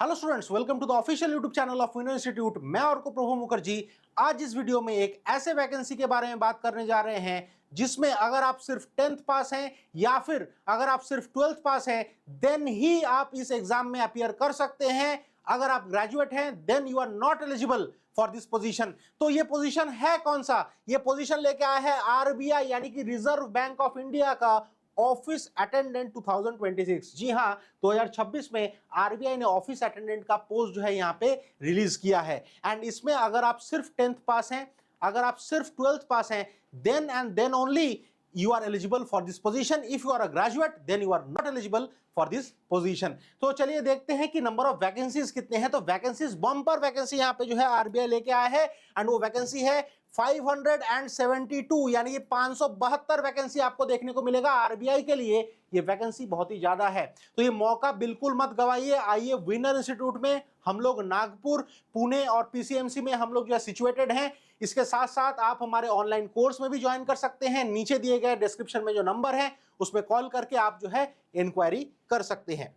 Hello students, welcome to the official YouTube channel of Vino institute. मैं और को प्रभु मुखर्जी आज इस वीडियो में एक ऐसे वैकेंसी के बारे में बात करने जा रहे हैं जिसमें अगर आप सिर्फ 10th पास हैं या फिर अगर आप सिर्फ 12th पास हैं देन ही आप इस एग्जाम में अपीयर कर सकते हैं। अगर आप ग्रेजुएट हैं then you are not eligible for this position. तो ये पोजीशन है कौन सा? ये पोजीशन लेके आया है आरबीआई यानी कि रिजर्व बैंक ऑफ इंडिया का ऑफिस अटेंडेंट 2026। जी हां, 2026 में आरबीआई ने ऑफिस अटेंडेंट का पोस्ट जो है यहां पे रिलीज किया है। एंड इसमें अगर आप सिर्फ 10th पास हैं, अगर आप सिर्फ 12th पास हैं then and then only you are eligible for this position. If you are a graduate then you are not eligible for this position. तो चलिए देखते हैं कि नंबर ऑफ वैकेंसीज कितने हैं। तो वैकेंसीज बम्पर वैकेंसी यहां पे जो है आरबीआई लेके आया है एंड वो वैकेंसी है 572 यानी कि 572 वैकेंसी आपको देखने को मिलेगा। आरबीआई के लिए ये वैकेंसी बहुत ही ज्यादा है, तो ये मौका बिल्कुल मत गवाइए। आइए विनर इंस्टीट्यूट में हम लोग नागपुर, पुणे और पीसीएमसी में हम लोग जो है सिचुएटेड हैं। इसके साथ साथ आप हमारे ऑनलाइन कोर्स में भी ज्वाइन कर सकते हैं। नीचे दिए गए डिस्क्रिप्शन में जो नंबर है उसमें कॉल करके आप जो है इंक्वायरी कर सकते हैं।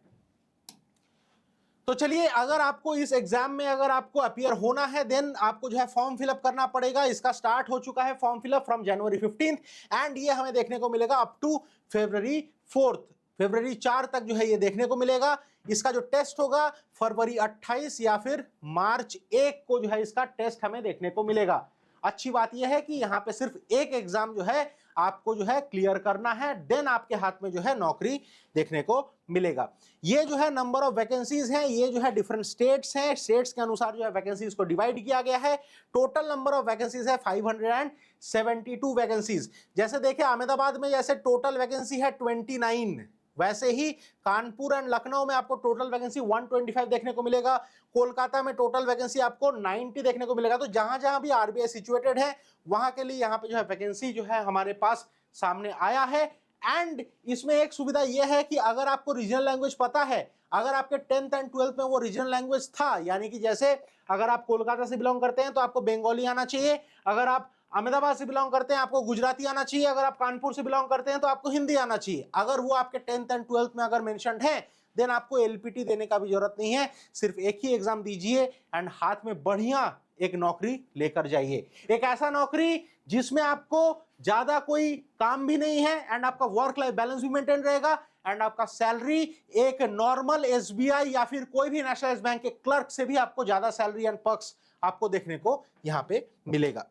तो चलिए, अगर आपको इस एग्जाम में अगर आपको अपीयर होना है देन आपको जो है फॉर्म फिलअप करना पड़ेगा। इसका स्टार्ट हो चुका है form fill up from January 15 and ये हमें देखने को मिलेगा अप टू फरवरी 4, फरवरी 4 तक जो है ये देखने को मिलेगा। इसका जो टेस्ट होगा फरवरी 28 या फिर मार्च 1 को जो है इसका टेस्ट हमें देखने को मिलेगा। अच्छी बात यह है कि यहां पे सिर्फ एक एग्जाम जो है आपको जो है क्लियर करना है देन आपके हाथ में जो है नौकरी देखने को मिलेगा। ये जो है नंबर ऑफ वैकेंसीज हैं, ये जो है डिफरेंट स्टेट्स हैं, स्टेट्स के अनुसार जो है वैकेंसीज को डिवाइड किया गया है। टोटल नंबर ऑफ वैकेंसीज है 572 वैकेंसीज। जैसे देखिए अहमदाबाद में जैसे टोटल वैकेंसी है 29, वैसे ही कानपुर एंड लखनऊ में आपको टोटल वैकेंसी 125 देखने को मिलेगा। कोलकाता में टोटल वैकेंसी आपको 90 देखने को मिलेगा। तो जहां जहां भी आरबीआई सिचुएटेड है वहां के लिए यहां पे जो है वैकेंसी जो है हमारे पास सामने आया है। एंड इसमें एक सुविधा यह है कि अगर आपको रीजनल लैंग्वेज पता है, अगर आपके 10th एंड 12th में वो रीजनल लैंग्वेज था, यानी कि जैसे अगर आप कोलकाता से बिलोंग करते हैं तो आपको बंगाली आना चाहिए, अगर आप अहमदाबाद से बिलोंग करते हैं आपको गुजराती आना चाहिए, अगर आप कानपुर से बिलोंग करते हैं तो आपको हिंदी आना चाहिए। अगर वो आपके 10th एंड 12th में अगर मेंशन्ड है देन आपको एलपीटी देने का भी जरूरत नहीं है। सिर्फ एक ही एग्जाम दीजिए एंड हाथ में बढ़िया एक नौकरी लेकर जाइए। एक ऐसा नौकरी जिसमें आपको ज्यादा कोई काम भी नहीं है एंड आपका वर्क लाइफ बैलेंस भी मेंटेन रहेगा एंड आपका सैलरी एक नॉर्मल एसबीआई या फिर कोई भी नेशनलाइज्ड बैंक के क्लर्क से भी आपको ज्यादा सैलरी एंड पर्क्स आपको देखने को यहां पे मिलेगा।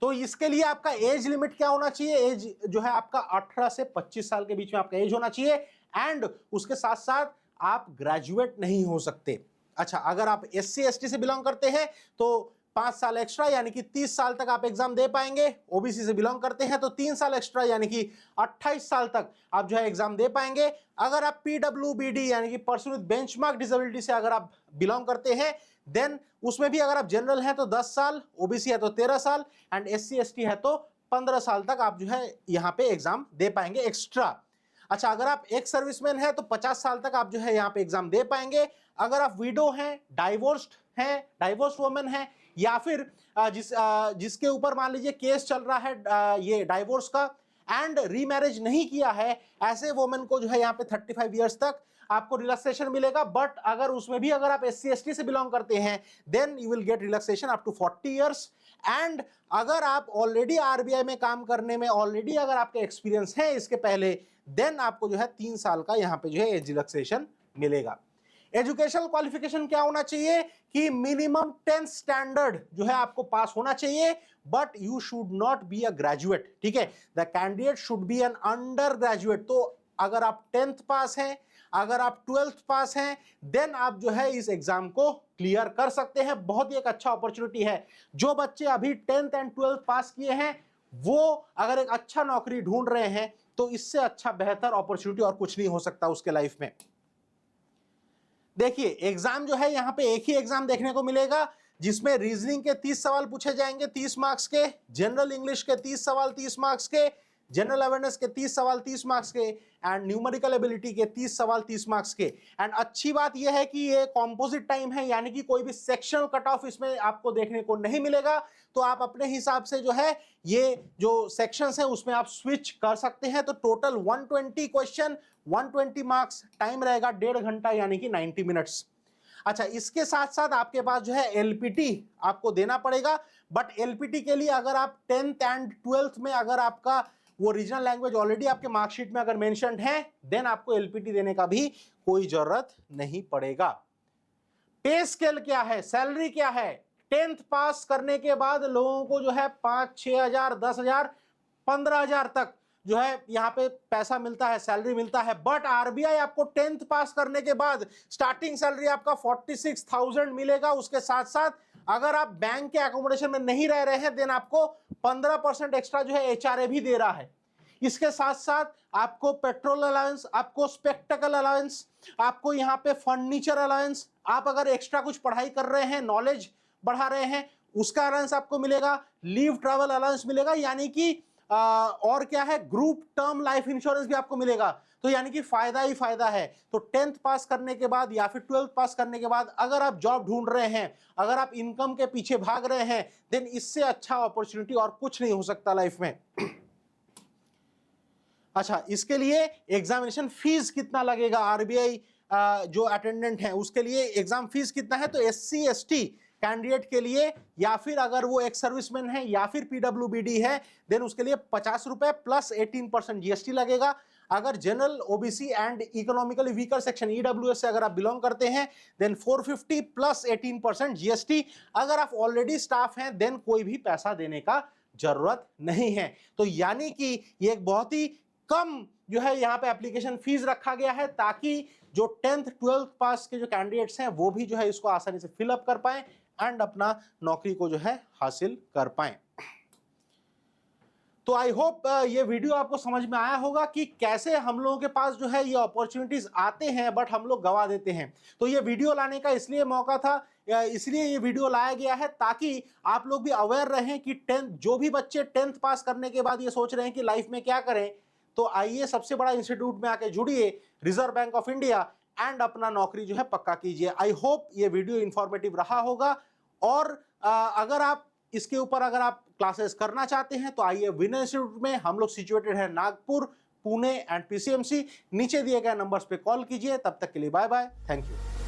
तो इसके लिए आपका एज लिमिट क्या होना चाहिए? एज जो है आपका 18 से 25 साल के बीच में आपका एज होना चाहिए एंड उसके साथ साथ आप ग्रेजुएट नहीं हो सकते। अच्छा, अगर आप एससी एसटी से बिलोंग करते हैं तो 5 साल एक्स्ट्रा यानी कि 30 साल तक आप एग्जाम दे पाएंगे। ओबीसी से बिलोंग करते हैं तो 3 साल एक्स्ट्रा यानी कि 28 साल तक आप जो है एग्जाम दे पाएंगे। अगर आप पीडब्ल्यूबीडी यानी कि पर्सन विद बेंचमार्क डिसेबिलिटी से अगर आप बिलोंग करते हैं देन उसमें भी अगर आप जनरल हैं तो 10 साल, ओबीसी है तो 13 साल एंड एससी एसटी है तो 15 साल तक आप जो है यहां पे एग्जाम दे पाएंगे एक्स्ट्रा। अच्छा, अगर आप एक सर्विसमैन हैं तो 50 साल तक आप जो है यहां पे एग्जाम दे पाएंगे। अगर आप विडो हैं, डाइवोर्स्ड हैं, डाइवोर्स वुमेन हैं या फिर जिसके ऊपर मान लीजिए केस चल रहा है ये डाइवोर्स का एंड रीमैरिज नहीं किया है, ऐसे वुमेन को जो है यहाँ पे 35 इयर्स तक आपको रिलैक्सेशन मिलेगा। बट अगर उसमें भी अगर आप एससी एसटी से बिलोंग करते हैं then you will get relaxation up to 40 years. And अगर आप ऑलरेडी आरबीआई में काम करने में ऑलरेडी अगर आपके एक्सपीरियंस है इसके पहले देन आपको जो है 3 साल का यहाँ पे जो है एज रिलैक्सेशन मिलेगा। एजुकेशनल क्वालिफिकेशन क्या होना चाहिए कि मिनिमम 10th स्टैंडर्ड जो है आपको पास होना चाहिए but you should not be a graduate. ठीक है, the candidate should be an undergraduate. तो अगर आप 10th पास हैं, अगर आप 12th पास हैं देन आप जो है इस एग्जाम को क्लियर कर सकते हैं। बहुत ही एक अच्छा अपॉर्चुनिटी है। जो बच्चे अभी 10th एंड 12th पास किए हैं वो अगर एक अच्छा नौकरी ढूंढ रहे हैं तो इससे अच्छा बेहतर अपॉर्चुनिटी और कुछ नहीं हो सकता उसके लाइफ में। देखिए, एग्जाम जो है यहां पे एक ही एग्जाम देखने को मिलेगा जिसमें रीजनिंग के 30 सवाल पूछे जाएंगे 30 मार्क्स के, जनरल इंग्लिश के 30 सवाल 30 मार्क्स के, जनरल अवेयरनेस के 30 सवाल 30 मार्क्स के एंड न्यूमेरिकल एबिलिटी के 30 सवाल 30 मार्क्स के। एंड अच्छी बात यह है कि ये कॉम्पोजिट टाइम है यानी कि कोई भी सेक्शनल कट ऑफ इसमें आपको देखने को नहीं मिलेगा। तो आप अपने हिसाब से जो है ये जो सेक्शंस हैं उसमें आप स्विच कर सकते हैं। तो टोटल 120 क्वेश्चन, 120 मार्क्स, टाइम रहेगा 1.5 घंटा यानी कि 90 मिनट्स। अच्छा, इसके साथ साथ आपके पास जो है एलपीटी आपको देना पड़ेगा, बट एलपीटी के लिए अगर आप 10th एंड 12th में अगर आपका वो रीजनल लैंग्वेज ऑलरेडी आपके मार्कशीट में अगर मेंशन्ड है, देन आपको एलपीटी देने का भी कोई जरूरत नहीं पड़ेगा। पे स्केल क्या है, सैलरी क्या है? 10th पास करने के बाद लोगों को जो है 5-6 हजार, 10 हजार, 15 हजार तक जो है यहाँ पे पैसा मिलता है, सैलरी मिलता है। बट आरबीआई आपको 10th पास करने के बाद स्टार्टिंग सैलरी आपका 46,000 मिलेगा। उसके साथ साथ अगर आप बैंक के एकोमोडेशन में नहीं रह रहे हैं, देन आपको 15% एक्स्ट्रा जो है एचआरए भी दे रहा है। इसके साथ साथ आपको पेट्रोल अलाउंस, आपको स्पेक्टेकल अलाउंस, आपको यहाँ पे फर्नीचर अलाउंस, आप अगर एक्स्ट्रा कुछ पढ़ाई कर रहे हैं, नॉलेज बढ़ा रहे हैं, उसका अलाउंस आपको मिलेगा। लीव ट्रैवल अलाउंस मिलेगा, यानी कि और क्या है, ग्रुप टर्म लाइफ इंश्योरेंस भी आपको मिलेगा। तो यानी कि फायदा ही फायदा है। तो 10th पास करने के बाद या फिर 12th पास करने के बाद अगर आप जॉब ढूंढ रहे हैं, अगर आप इनकम के पीछे भाग रहे हैं, देन इससे अच्छा अपॉर्चुनिटी और कुछ नहीं हो सकता लाइफ में। अच्छा, इसके लिए एग्जामिनेशन फीस कितना लगेगा? आरबीआई जो अटेंडेंट है उसके लिए एग्जाम फीस कितना है? तो SC ST कैंडिडेट के लिए, या फिर अगर वो एक्स सर्विसमैन है या फिर PWBD है, देन उसके लिए 50 रुपए प्लस 18% जीएसटी लगेगा। अगर general, OBC and economically weaker section EWS से अगर आप बिलोंग करते हैं, देन 450 प्लस 18% जीएसटी। अगर आप ऑलरेडी स्टाफ हैं, देन कोई भी पैसा देने का जरूरत नहीं है। तो यानी कि ये एक बहुत ही कम जो है यहाँ पे एप्लीकेशन फीस रखा गया है, ताकि जो 10th 12th पास के जो कैंडिडेट्स हैं वो भी जो है इसको आसानी से फिलअप कर पाएं एंड अपना नौकरी को जो है हासिल कर पाएं। तो आई होप ये वीडियो आपको समझ में आया होगा कि कैसे हम लोगों के पास जो है ये अपॉर्चुनिटीज आते हैं बट हम लोग गवा देते हैं। तो ये वीडियो लाने का इसलिए मौका था, इसलिए ये वीडियो लाया गया है ताकि आप लोग भी अवेयर रहें कि 10th, जो भी बच्चे 10th पास करने के बाद ये सोच रहे हैं कि लाइफ में क्या करें, तो आइए सबसे बड़ा इंस्टीट्यूट में आके जुड़िए, reserve bank of India, and अपना नौकरी जो है पक्का कीजिए। आई होप ये वीडियो इंफॉर्मेटिव रहा होगा। और अगर आप इसके ऊपर अगर आप क्लासेस करना चाहते हैं तो आइए विनर इंस्टीट्यूट में। हम लोग सिचुएटेड है नागपुर, पुणे एंड PCMC। नीचे दिए गए नंबर्स पे कॉल कीजिए। तब तक के लिए बाय बाय, थैंक यू।